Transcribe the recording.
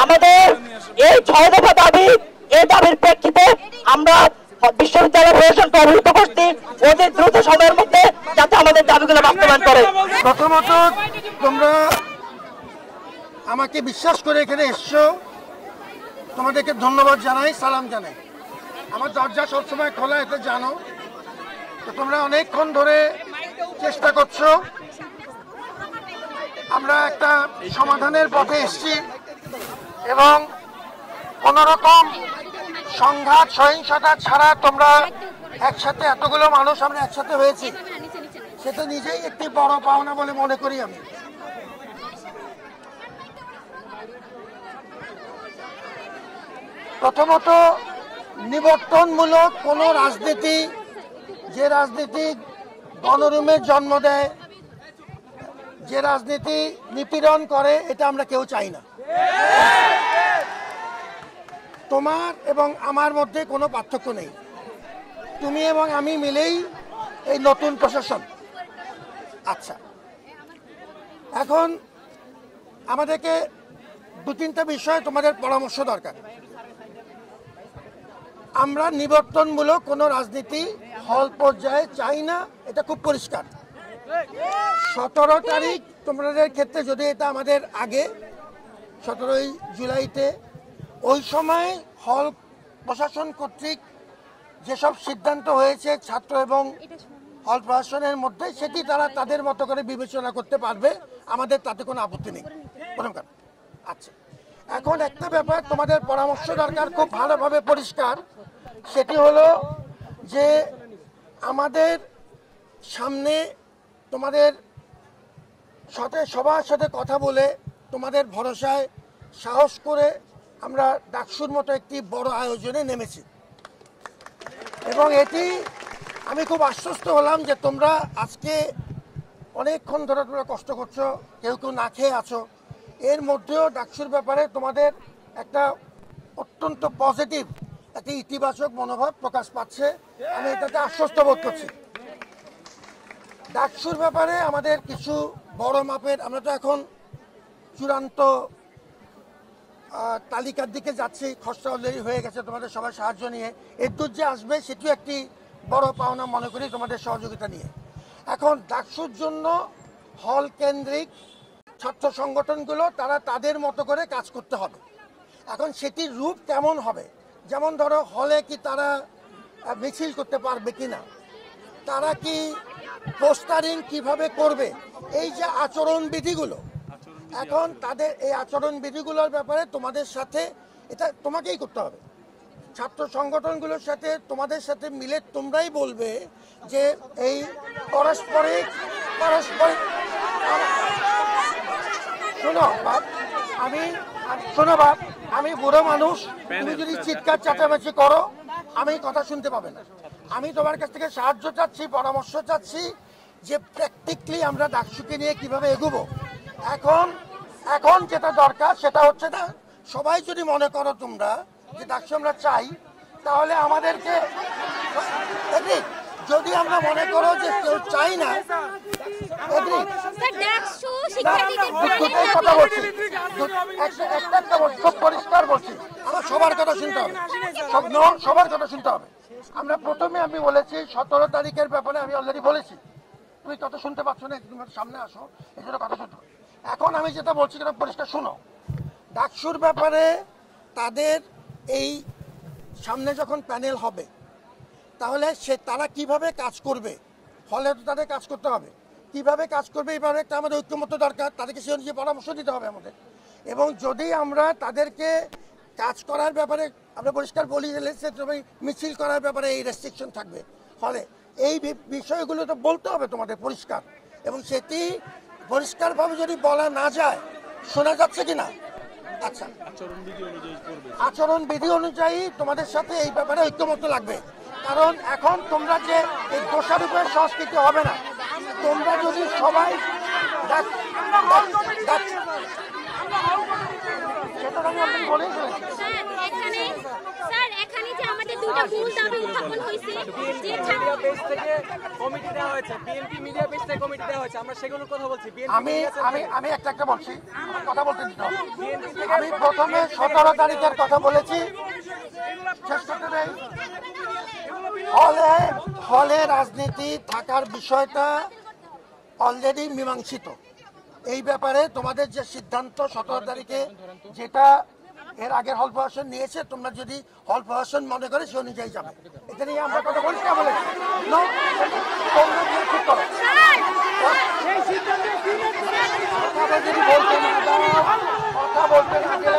আমাদের এই 6 দফা দাবি, এই দাবির প্রেক্ষিতে আমরা বিশ্ববিদ্যালয় প্রশাসনকে অবহিত করছি অতি দ্রুত সময়ের মধ্যে যাতে আমাদের দাবিগুলো বাস্তবায়ন করে। প্রথমত তোমরা আমাকে বিশ্বাস করে এখানে এসছো, তোমাদেরকে ধন্যবাদ জানাই, সালাম জানাই। আমার দরজা সবসময় খোলা, এটা জানো। তো তোমরা অনেকক্ষণ ধরে চেষ্টা করছো, আমরা একটা সমাধানের পথে এসেছি এবং কোনোরকম সংঘাত সহিংসতা ছাড়া তোমরা একসাথে, এতগুলো মানুষ আমরা একসাথে হয়েছি, সেটা নিজেই একটি বড় পাওনা বলে মনে করি আমি। প্রথমত নিবর্তনমূলক কোনো রাজনীতি, যে রাজনীতি গণরুমের জন্ম দেয়, যে রাজনীতি নিপীড়ন করে, এটা আমরা কেউ চাই না। তোমার এবং আমার মধ্যে কোনো পার্থক্য নেই, তুমি এবং আমি মিলেই এই নতুন প্রশাসন। আচ্ছা, এখন আমাদেরকে 2-3টা বিষয় তোমাদের পরামর্শ দরকার। আমরা নিবর্তনমূলক কোনো রাজনীতি হল পর্যায়ে চাই না, এটা খুব পরিষ্কার। 17 তারিখ তোমাদের ক্ষেত্রে যদি এটা আমাদের আগে 17ই জুলাইতে, ওই সময় হল প্রশাসন কর্তৃক যেসব সিদ্ধান্ত হয়েছে ছাত্র এবং হল প্রশাসনের মধ্যে, সেটি তারা তাদের মতো করে বিবেচনা করতে পারবে, আমাদের তাতে কোনো আপত্তি নেই। আচ্ছা, এখন একটা ব্যাপার তোমাদের পরামর্শ দরকার, খুব ভালোভাবে পরিষ্কার। সেটি হলো যে আমাদের সামনে তোমাদের সাথে, সবার সাথে কথা বলে, তোমাদের ভরসায় সাহস করে আমরা ডাকসুর মতো একটি বড় আয়োজনে নেমেছি এবং এটি আমি খুব আশ্বস্ত হলাম যে তোমরা আজকে অনেকক্ষণ ধরে তোমরা কষ্ট করছো, কেউ কেউ না খেয়ে আছো, এর মধ্যেও ডাকসুর ব্যাপারে তোমাদের একটা অত্যন্ত পজিটিভ, একটা ইতিবাচক মনোভাব প্রকাশ পাচ্ছে। আমি এটাতে আশ্বস্ত বোধ করছি। ডাকসুর ব্যাপারে আমাদের কিছু বড় মাপের, আমরা তো এখন চূড়ান্ত তালিকার দিকে যাচ্ছি, খসড়া অলরেডি হয়ে গেছে, তোমাদের সবার সাহায্য নিয়ে এর দূর যে আসবে সেটিও একটি বড় পাওনা মনে করি তোমাদের সহযোগিতা নিয়ে। এখন ডাকসুর জন্য হল কেন্দ্রিক ছাত্র সংগঠনগুলো তারা তাদের মতো করে কাজ করতে হবে। এখন সেটির রূপ কেমন হবে, যেমন ধরো হলে কি তারা মিছিল করতে পারবে কিনা, তারা কি পোস্টারিং কিভাবে করবে, এই যে আচরণ বিধিগুলো, এখন তাদের এই আচরণ বিধিগুলোর ব্যাপারে তোমাদের সাথে, এটা তোমাকেই করতে হবে, ছাত্র সংগঠনগুলোর সাথে, তোমাদের সাথে মিলে তোমরাই বলবে যে এই পারস্পরিক শোনো বাপ, আমি বুড়ো মানুষ, তুমি যদি চিৎকার চাচামেচি করো আমি কথা শুনতে পাবে না। আমি তোমার কাছ থেকে সাহায্য চাচ্ছি, পরামর্শ চাচ্ছি যে প্র্যাকটিক্যালি আমরা ডাকসুকে নিয়ে কিভাবে এগোবো। এখন যেটা দরকার সেটা হচ্ছে না, সবাই যদি মনে করো তোমরা যে ডাকসু আমরা চাই, তাহলে আমাদেরকে, যদি আমরা মনে করো যে কেউ চাই না, কথা বলছি, একটা খুব পরিষ্কার বলছি, আমার সবার কথা শুনতে হবে, সবার কথা শুনতে হবে। আমরা প্রথমে আমি বলেছি 17 তারিখের ব্যাপারে আমি অলরেডি বলেছি, তুমি তত শুনতে পাচ্ছ না, তোমার সামনে আসো, এই জন্য কথা শুনতে হবে। এখন আমি যেটা বলছি সেটা পরিষ্কার শুনো। ডাকসুর ব্যাপারে তাদের এই সামনে যখন প্যানেল হবে, তাহলে তারা কিভাবে কাজ করবে, হলে তো তাদের কাজ করতে হবে, কিভাবে কাজ করবে এই ব্যাপারে একটা আমাদের ঐক্যমত্য দরকার, তাদেরকে সে অনুযায়ী পরামর্শ দিতে হবে আমাদের। এবং যদি আমরা তাদেরকে কাজ করার ব্যাপারে আমরা পরিষ্কার বলি, মিছিল করার ব্যাপারে এই রেস্ট্রিকশন থাকবে হলে, এই বিষয়গুলো তো বলতে হবে তোমাদের পরিষ্কার, এবং সেটি পরিষ্কারভাবে যদি বলা না যায়, শোনা যাচ্ছে কিনা, আচ্ছা আচরণ বিধি অনুযায়ী তোমাদের সাথে এই ব্যাপারে ঐক্যমত্য লাগবে। কারণ এখন তোমরা যে এই দোষারোপের সংস্কৃতি হবে না, তোমরা যদি সবাই কথাটা আমি বলেই ফেলেছি। স্যার এখানে যে আমাদের দুটো মূল দাবি উত্থাপন হয়েছে যে মিডিয়া পেজ থেকে কমিটি দেওয়া হয়েছে, বিএনপি মিডিয়া পেজ থেকে কমিটি দেওয়া হয়েছে, আমরা সেগুলোর কথা বলছি। আমি একটা বলছি, কথা বলতে দিতে হবে। আমি প্রথমে 17 তারিখের কথা বলেছি, শেষ করতে দেই। হলে রাজনীতি থাকার বিষয়টা অলরেডি মীমাংসিত। এই ব্যাপারে তোমাদের যে সিদ্ধান্ত 17 তারিখে, যেটা এর আগের হল প্রশাসন নিয়েছে, তোমরা যদি হল প্রশাসন মনে করে সে অনুযায়ী যাবে। এটা নিয়ে আমরা কথা পরিষ্কার বলেছি। তোমরা গিয়ে ঠিক করো। কথা যদি বলতে না দাও, কথা বলতে না গেলে